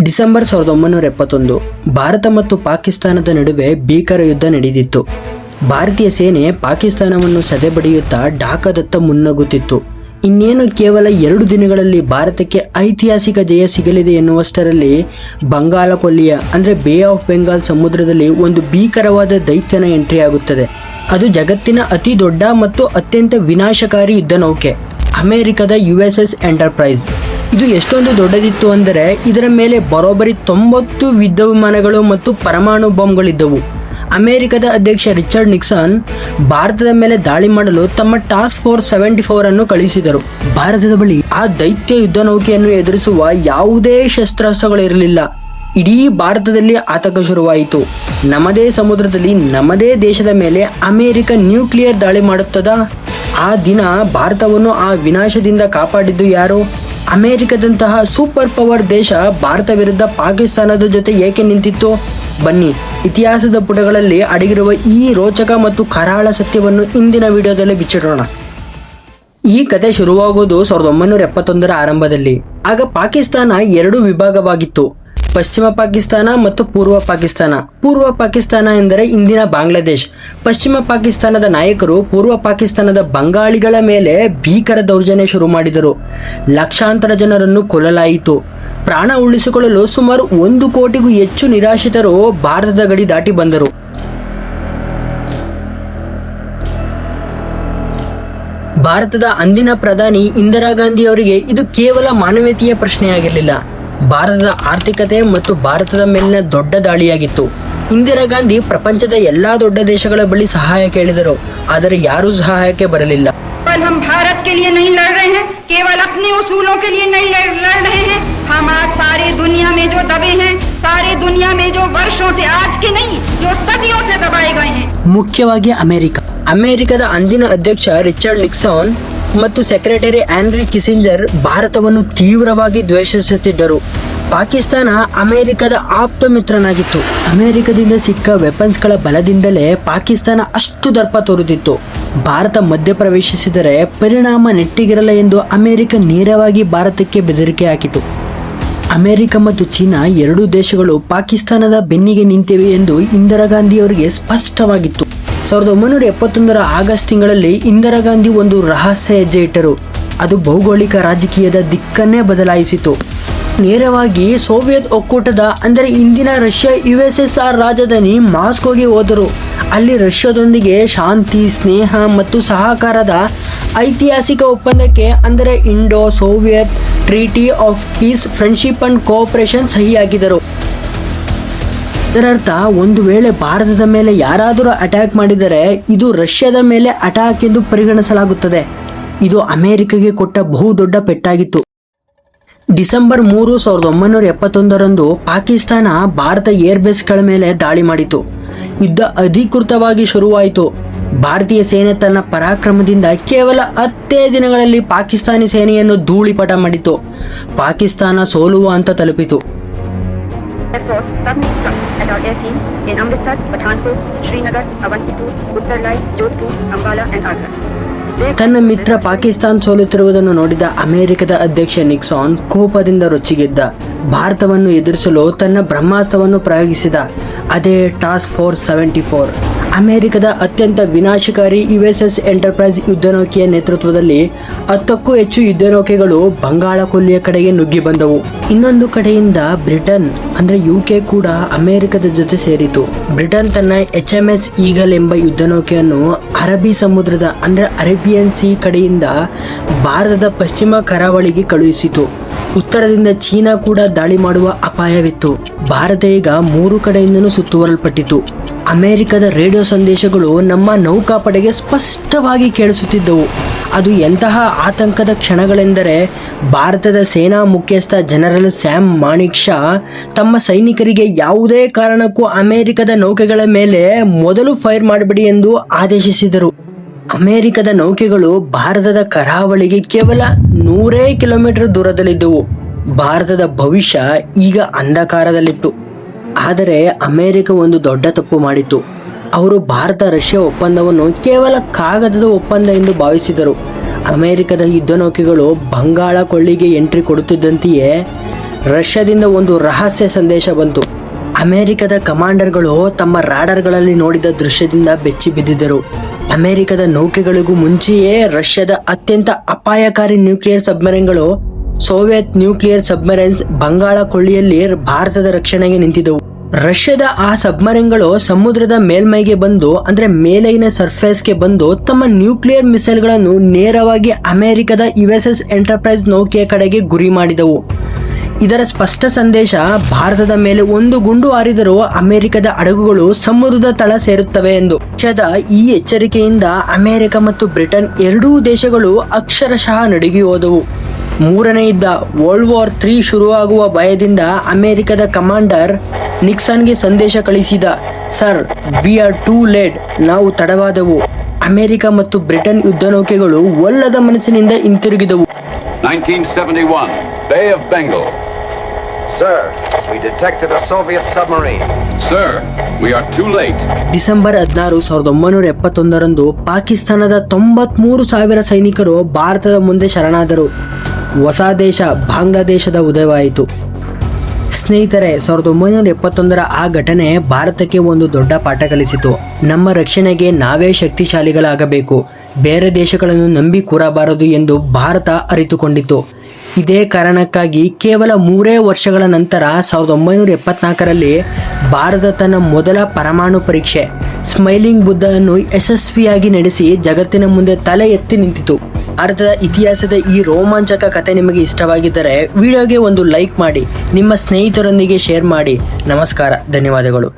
December 1971 Bharat ಮತ್ತು ಪಾಕಿಸ್ತಾನದ ನಡುವೆ ಭೀಕರ ಯುದ್ಧ ನಡೆದಿತ್ತು. ಭಾರತೀಯ ಸೇನೆ ಪಾಕಿಸ್ತಾನವನ್ನು ಸದೆಬಡಿಯುತ್ತಾ ಢಾಕಾದತ್ತ ಮುನ್ನಗುತ್ತಿತ್ತು. ಇನ್ನೇನು ಕೇವಲ 2 ದಿನಗಳಲ್ಲಿ ಭಾರತಕ್ಕೆ ಐತಿಹಾಸಿಕ ಜಯ ಸಿಗಲಿದೆ ಎನ್ನುವಷ್ಟರಲ್ಲಿ ಬಂಗಾಳ ಕೊಲ್ಲಿಯ ಅಂದರೆ ಬೇ ಆಫ್ ಬೆಂಗಾಲ್ ಸಮುದ್ರದಲ್ಲಿ ಒಂದು ಭೀಕರವಾದ ದೈತ್ಯನ ಎಂಟ್ರಿ ಆಗುತ್ತದೆ. ಅದು ಜಗತ್ತಿನ ಅತಿ ದೊಡ್ಡ ಮತ್ತು ಅತ್ಯಂತ ವಿನಾಶಕಾರಿ ಯುದ್ಧ ನೌಕೆ, ಅಮೆರಿಕದ USS ಎಂಟರ್ಪ್ರೈಸ್. ಇದು ಎಷ್ಟೊಂದು ದೊಡ್ಡದಿತ್ತು ಅಂದರೆ ಇದರ ಮೇಲೆ ಬರೋಬ್ಬರಿ 90 ಯುದ್ಧ ವಿಮಾನಗಳು ಮತ್ತು ಪರಮಾಣು ಬಾಂಬ್ಗಳಿದ್ದವು. ಅಮೆರಿಕದ ಅಧ್ಯಕ್ಷ ರಿಚರ್ಡ್ ನಿಕ್ಸನ್ ಭಾರತದ ಮೇಲೆ ದಾಳಿ ಮಾಡಲು ತಮ್ಮ ಟಾಸ್ಕ್ ಫೋರ್ಸ್ 74 ಅನ್ನು ಕಳುಹಿಸಿದರು. ಭಾರತದ ಬಳಿ ಆ ದೈತ್ಯ ಯುದ್ಧ ನೌಕೆಯನ್ನು ಎದುರಿಸುವ ಯಾವುದೇ ಶಸ್ತ್ರಾಸ್ತ್ರಗಳಿರಲಿಲ್ಲ. ಇಡೀ ಭಾರತದಲ್ಲಿ ಆತಂಕ ಶುರುವಾಯಿತು. ನಮ್ಮದೇ ಸಮುದ್ರದಲ್ಲಿ ನಮ್ಮದೇ ದೇಶದ ಮೇಲೆ ಅಮೆರಿಕ ನ್ಯೂಕ್ಲಿಯರ್ ದಾಳಿ ಮಾಡುತ್ತದಾ? ಆ ದಿನ ಭಾರತವನ್ನು ಆ ವಿನಾಶದಿಂದ ಕಾಪಾಡಿದ್ದು ಯಾರು? ಅಮೆರಿಕದಂತಹ ಸೂಪರ್ ಪವರ್ ದೇಶ ಭಾರತ ವಿರುದ್ಧ ಪಾಕಿಸ್ತಾನದ ಜೊತೆ ಏಕೆ ನಿಂತಿತ್ತು? ಬನ್ನಿ, ಇತಿಹಾಸದ ಪುಟಗಳಲ್ಲಿ ಅಡಗಿರುವ ಈ ರೋಚಕ ಮತ್ತು ಕರಾಳ ಸತ್ಯವನ್ನು ಇಂದಿನ ವಿಡಿಯೋದಲ್ಲಿ ಬಿಚ್ಚಿಡೋಣ. ಈ ಕತೆ ಶುರುವಾಗುವುದು 1971ರ ಆರಂಭದಲ್ಲಿ. ಆಗ ಪಾಕಿಸ್ತಾನ 2 ವಿಭಾಗವಾಗಿತ್ತು, ಪಶ್ಚಿಮ ಪಾಕಿಸ್ತಾನ ಮತ್ತು ಪೂರ್ವ ಪಾಕಿಸ್ತಾನ. ಪೂರ್ವ ಪಾಕಿಸ್ತಾನ ಎಂದರೆ ಇಂದಿನ ಬಾಂಗ್ಲಾದೇಶ್. ಪಶ್ಚಿಮ ಪಾಕಿಸ್ತಾನದ ನಾಯಕರು ಪೂರ್ವ ಪಾಕಿಸ್ತಾನದ ಬಂಗಾಳಿಗಳ ಮೇಲೆ ಭೀಕರ ದೌರ್ಜನ್ಯ ಶುರು ಮಾಡಿದರು. ಲಕ್ಷಾಂತರ ಜನರನ್ನು ಕೊಲ್ಲಲಾಯಿತು. ಪ್ರಾಣ ಉಳಿಸಿಕೊಳ್ಳಲು ಸುಮಾರು 1 ಕೋಟಿಗೂ ಹೆಚ್ಚು ನಿರಾಶ್ರಿತರು ಭಾರತದ ಗಡಿ ದಾಟಿ ಬಂದರು. ಭಾರತದ ಅಂದಿನ ಪ್ರಧಾನಿ ಇಂದಿರಾ ಗಾಂಧಿ ಅವರಿಗೆ ಇದು ಕೇವಲ ಮಾನವೀಯತೆಯ ಪ್ರಶ್ನೆಯಾಗಿರಲಿಲ್ಲ, ಭಾರತದ ಆರ್ಥಿಕತೆ ಮತ್ತು ಭಾರತದ ಮೇಲಿನ ದೊಡ್ಡ ದಾಳಿಯಾಗಿತ್ತು. ಇಂದಿರಾ ಗಾಂಧಿ ಪ್ರಪಂಚದ ಎಲ್ಲಾ ದೊಡ್ಡ ದೇಶಗಳ ಬಳಿ ಸಹಾಯ ಕೇಳಿದರು, ಆದರೆ ಯಾರೂ ಸಹಾಯಕ್ಕೆ ಬರಲಿಲ್ಲ. हम भारत के लिए नहीं लड़ रहे हैं, केवल अपने उसूलों के लिए नहीं लड़ रहे हैं. हम आज सारी दुनिया में जो दबे हैं, सारी दुनिया में जो वर्षों से, आज के नहीं, जो सदियों से दबाए गए हैं. ಮುಖ್ಯವಾಗಿ ಅಮೆರಿಕದ ಅಂದಿನ ಅಧ್ಯಕ್ಷ ರಿಚರ್ಡ್ ನಿಕ್ಸನ್ ಮತ್ತು ಸೆಕ್ರೆಟರಿ ಆಂಡ್ರಿ ಕಿಸಿಂಜರ್ ಭಾರತವನ್ನು ತೀವ್ರವಾಗಿ ದ್ವೇಷಿಸುತ್ತಿದ್ದರು. ಪಾಕಿಸ್ತಾನ ಅಮೆರಿಕದ ಆಪ್ತ ಮಿತ್ರನಾಗಿತ್ತು. ಅಮೆರಿಕದಿಂದ ಸಿಕ್ಕ ವೆಪನ್ಸ್ಗಳ ಬಲದಿಂದಲೇ ಪಾಕಿಸ್ತಾನ ಅಷ್ಟು ದರ್ಪ ತೋರುತ್ತಿತ್ತು. ಭಾರತ ಮಧ್ಯಪ್ರವೇಶಿಸಿದರೆ ಪರಿಣಾಮ ನೆಟ್ಟಿಗಿರಲ್ಲ ಎಂದು ಅಮೆರಿಕ ನೇರವಾಗಿ ಭಾರತಕ್ಕೆ ಬೆದರಿಕೆ ಹಾಕಿತು. ಅಮೆರಿಕ ಮತ್ತು ಚೀನಾ 2 ದೇಶಗಳು ಪಾಕಿಸ್ತಾನದ ಬೆನ್ನಿಗೆ ನಿಂತಿವೆ ಎಂದು ಇಂದಿರಾ ಗಾಂಧಿ ಅವರಿಗೆ ಸ್ಪಷ್ಟವಾಗಿತ್ತು. 1971ರ ಆಗಸ್ಟ್ ತಿಂಗಳಲ್ಲಿ ಇಂದಿರಾ ಗಾಂಧಿ ಒಂದು ರಹಸ್ಯ ಹೆಜ್ಜೆ ಇಟ್ಟರು. ಅದು ಭೌಗೋಳಿಕ ರಾಜಕೀಯದ ದಿಕ್ಕನ್ನೇ ಬದಲಾಯಿಸಿತು. ನೇರವಾಗಿ ಸೋವಿಯತ್ ಒಕ್ಕೂಟದ ಅಂದರೆ ಇಂದಿನ ರಷ್ಯಾ USSR ರಾಜಧಾನಿ ಮಾಸ್ಕೋಗೆ ಹೋದರು. ಅಲ್ಲಿ ರಷ್ಯಾದೊಂದಿಗೆ ಶಾಂತಿ, ಸ್ನೇಹ ಮತ್ತು ಸಹಕಾರದ ಐತಿಹಾಸಿಕ ಒಪ್ಪಂದಕ್ಕೆ ಅಂದರೆ Indo Soviet treaty of peace, friendship and cooperation ಸಹಿ ಹಾಕಿದರು. ಇದರರ್ಥ ಒಂದು ವೇಳೆ ಭಾರತದ ಮೇಲೆ ಯಾರಾದರೂ ಅಟ್ಯಾಕ್ ಮಾಡಿದರೆ ಇದು ರಷ್ಯಾದ ಮೇಲೆ ಅಟ್ಯಾಕ್ ಎಂದು ಪರಿಗಣಿಸಲಾಗುತ್ತದೆ. ಇದು ಅಮೆರಿಕಗೆ ಕೊಟ್ಟ ಬಹುದೊಡ್ಡ ಪೆಟ್ಟಾಗಿತ್ತು. ಡಿಸೆಂಬರ್ 3, 1971ರಂದು ಪಾಕಿಸ್ತಾನ ಭಾರತ ಏರ್ಬೇಸ್ಗಳ ಮೇಲೆ ದಾಳಿ ಮಾಡಿತು. ಯುದ್ಧ ಅಧಿಕೃತವಾಗಿ ಶುರುವಾಯಿತು. ಭಾರತೀಯ ಸೇನೆ ತನ್ನ ಪರಾಕ್ರಮದಿಂದ ಕೇವಲ 10 ದಿನಗಳಲ್ಲಿ ಪಾಕಿಸ್ತಾನಿ ಸೇನೆಯನ್ನು ಧೂಳಿಪಟ ಮಾಡಿತು. ಪಾಕಿಸ್ತಾನ ಸೋಲುವ ಹಂತ ತಲುಪಿತು. ತನ್ನ ಮಿತ್ರ ಪಾಕಿಸ್ತಾನ ಸೋಲುತ್ತಿರುವುದನ್ನು ನೋಡಿದ ಅಮೆರಿಕದ ಅಧ್ಯಕ್ಷ ನಿಕ್ಸಾನ್ ಕೋಪದಿಂದ ರೊಚ್ಚಿಗೆದ್ದ. ಭಾರತವನ್ನು ಎದುರಿಸಲು ತನ್ನ ಬ್ರಹ್ಮಾಸ್ತ್ರವನ್ನು ಪ್ರಯೋಗಿಸಿದ. ಅದೇ ಟಾಸ್ಕ್ ಫೋರ್ಸ್ 74. ಅಮೆರಿಕದ ಅತ್ಯಂತ ವಿನಾಶಕಾರಿ USS ಎಂಟರ್ಪ್ರೈಸ್ ಯುದ್ಧನೌಕೆಯ ನೇತೃತ್ವದಲ್ಲಿ 10ಕ್ಕೂ ಹೆಚ್ಚು ಯುದ್ಧನೌಕೆಗಳು ಬಂಗಾಳ ಕೊಲ್ಲಿಯ ಕಡೆಗೆ ನುಗ್ಗಿ ಬಂದವು. ಇನ್ನೊಂದು ಕಡೆಯಿಂದ ಬ್ರಿಟನ್ ಅಂದರೆ UK ಕೂಡ ಅಮೆರಿಕದ ಜೊತೆ ಸೇರಿತು. ಬ್ರಿಟನ್ ತನ್ನ HMS ಈಗಲ್ ಎಂಬ ಯುದ್ಧನೌಕೆಯನ್ನು ಅರಬ್ಬಿ ಸಮುದ್ರದ ಅಂದರೆ ಅರೇಬಿಯನ್ ಸೀ ಕಡೆಯಿಂದ ಭಾರತದ ಪಶ್ಚಿಮ ಕರಾವಳಿಗೆ ಕಳುಹಿಸಿತು. ಉತ್ತರದಿಂದ ಚೀನಾ ಕೂಡ ದಾಳಿ ಮಾಡುವ ಅಪಾಯವಿತ್ತು. ಭಾರತ ಈಗ 3 ಕಡೆಯಿಂದಲೂ ಸುತ್ತುವರಲ್ಪಟ್ಟಿತು. ಅಮೆರಿಕದ ರೇಡಿಯೋ ಸಂದೇಶಗಳು ನಮ್ಮ ನೌಕಾಪಡೆಗೆ ಸ್ಪಷ್ಟವಾಗಿ ಕೇಳಿಸುತ್ತಿದ್ದವು. ಅದು ಎಂತಹ ಆತಂಕದ ಕ್ಷಣಗಳೆಂದರೆ ಭಾರತದ ಸೇನಾ ಮುಖ್ಯಸ್ಥ ಜನರಲ್ ಸ್ಯಾಮ್ ಮಾಣಿಕ್ ಶಾ ತಮ್ಮ ಸೈನಿಕರಿಗೆ ಯಾವುದೇ ಕಾರಣಕ್ಕೂ ಅಮೆರಿಕದ ನೌಕೆಗಳ ಮೇಲೆ ಮೊದಲು ಫೈರ್ ಮಾಡಬೇಡಿ ಎಂದು ಆದೇಶಿಸಿದರು. ಅಮೆರಿಕದ ನೌಕೆಗಳು ಭಾರತದ ಕರಾವಳಿಗೆ ಕೇವಲ 100 ಕಿಲೋಮೀಟರ್ ದೂರದಲ್ಲಿದ್ದವು. ಭಾರತದ ಭವಿಷ್ಯ ಈಗ ಅಂಧಕಾರದಲ್ಲಿತ್ತು. ಆದರೆ ಅಮೆರಿಕ ಒಂದು ದೊಡ್ಡ ತಪ್ಪು ಮಾಡಿತು. ಅವರು ಭಾರತ ರಷ್ಯಾ ಒಪ್ಪಂದವನ್ನು ಕೇವಲ ಕಾಗದದ ಒಪ್ಪಂದ ಎಂದು ಭಾವಿಸಿದರು. ಅಮೆರಿಕದ ಯುದ್ಧ ನೌಕೆಗಳು ಬಂಗಾಳ ಕೊಳ್ಳಿಗೆ ಎಂಟ್ರಿ ಕೊಡುತ್ತಿದ್ದಂತೆಯೇ ರಷ್ಯಾದಿಂದ ಒಂದು ರಹಸ್ಯ ಸಂದೇಶ ಬಂತು. ಅಮೆರಿಕದ ಕಮಾಂಡರ್ಗಳು ತಮ್ಮ ರಾಡರ್ಗಳಲ್ಲಿ ನೋಡಿದ ದೃಶ್ಯದಿಂದ ಬೆಚ್ಚಿ ಬಿದ್ದಿದ್ದರು. ಅಮೆರಿಕದ ನೌಕೆಗಳಿಗೂ ಮುಂಚೆಯೇ ರಷ್ಯಾದ ಅತ್ಯಂತ ಅಪಾಯಕಾರಿ ನ್ಯೂಕ್ಲಿಯರ್ ಸಬ್ಮರೈನ್ಗಳು ಸೋವಿಯತ್ ನ್ಯೂಕ್ಲಿಯರ್ ಸಬ್ಮರೈನ್ಸ್ ಬಂಗಾಳ ಕೊಳ್ಳಿಯಲ್ಲಿ ಭಾರತದ ರಕ್ಷಣೆಗೆ ನಿಂತಿದ್ದವು. ರಷ್ಯಾದ ಆ ಸಬ್ಮರೈನ್ಗಳು ಸಮುದ್ರದ ಮೇಲ್ಮೈಗೆ ಬಂದು ಅಂದ್ರೆ ಮೇಲಿನ ಸರ್ಫೇಸ್ಗೆ ಬಂದು ತಮ್ಮ ನ್ಯೂಕ್ಲಿಯರ್ ಮಿಸೈಲ್ಗಳನ್ನು ನೇರವಾಗಿ ಅಮೆರಿಕದ USS ಎಂಟರ್ಪ್ರೈಸ್ ನೌಕೆಯ ಕಡೆಗೆ ಗುರಿ ಮಾಡಿದವು. ಇದರ ಸ್ಪಷ್ಟ ಸಂದೇಶ ಭಾರತದ ಮೇಲೆ ಒಂದು ಗುಂಡು ಹಾರಿದರೂ ಅಮೆರಿಕದ ಹಡಗುಗಳು ಸಮುದ್ರದ ತಳ ಸೇರುತ್ತವೆ ಎಂದು. ರಷ್ಯಾದ ಈ ಎಚ್ಚರಿಕೆಯಿಂದ ಅಮೆರಿಕ ಮತ್ತು ಬ್ರಿಟನ್ ಎರಡೂ ದೇಶಗಳು ಅಕ್ಷರಶಃ ನಡುಗಿ ಹೋದವು. ಮೂರನೇ ಯುದ್ಧ ವರ್ಲ್ಡ್ ವಾರ್ 3 ಶುರುವಾಗುವ ಭಯದಿಂದ ಅಮೆರಿಕದ ಕಮಾಂಡರ್ ನಿಕ್ಸನ್ಗೆ ಸಂದೇಶ ಕಳಿಸಿದ. Sir, we are too late, ನಾವು ತಡವಾದವು. ಅಮೆರಿಕ ಮತ್ತು ಬ್ರಿಟನ್ ಯುದ್ಧ ನೌಕೆಗಳು ಒಲ್ಲದ ಮನಸ್ಸಿನಿಂದ ಹಿಂತಿರುಗಿದವು. 1971, Bay of Bengal. Sir, we detected a Soviet submarine. Sir, we are too late. December 16, 1971ರಂದು ಪಾಕಿಸ್ತಾನದ 93,000 ಸೈನಿಕರು ಭಾರತದ ಮುಂದೆ ಶರಣಾದರು. ಹೊಸ ದೇಶ ಬಾಂಗ್ಲಾದೇಶದ ಉದಯವಾಯಿತು. ಸ್ನೇಹಿತರೆ, 1971ರ ಆ ಘಟನೆ ಭಾರತಕ್ಕೆ ಒಂದು ದೊಡ್ಡ ಪಾಠ ಕಲಿಸಿತು. ನಮ್ಮ ರಕ್ಷಣೆಗೆ ನಾವೇ ಶಕ್ತಿಶಾಲಿಗಳಾಗಬೇಕು, ಬೇರೆ ದೇಶಗಳನ್ನು ನಂಬಿ ಕೂರಬಾರದು ಎಂದು ಭಾರತ ಅರಿತುಕೊಂಡಿತು. ಇದೇ ಕಾರಣಕ್ಕಾಗಿ ಕೇವಲ 3 ವರ್ಷಗಳ ನಂತರ 1974ರಲ್ಲಿ ಭಾರತ ತನ್ನ ಮೊದಲ ಪರಮಾಣು ಪರೀಕ್ಷೆ ಸ್ಮೈಲಿಂಗ್ ಬುದ್ಧ ಅನ್ನು ಯಶಸ್ವಿಯಾಗಿ ನಡೆಸಿ ಜಗತ್ತಿನ ಮುಂದೆ ತಲೆ ಎತ್ತಿ ನಿಂತಿತು. ಭಾರತದ ಇತಿಹಾಸದ ಈ ರೋಮಾಂಚಕ ಕಥೆ ನಿಮಗೆ ಇಷ್ಟವಾಗಿದ್ದರೆ ವಿಡಿಯೋಗೆ ಒಂದು ಲೈಕ್ ಮಾಡಿ, ನಿಮ್ಮ ಸ್ನೇಹಿತರೊಂದಿಗೆ ಶೇರ್ ಮಾಡಿ. ನಮಸ್ಕಾರ, ಧನ್ಯವಾದಗಳು.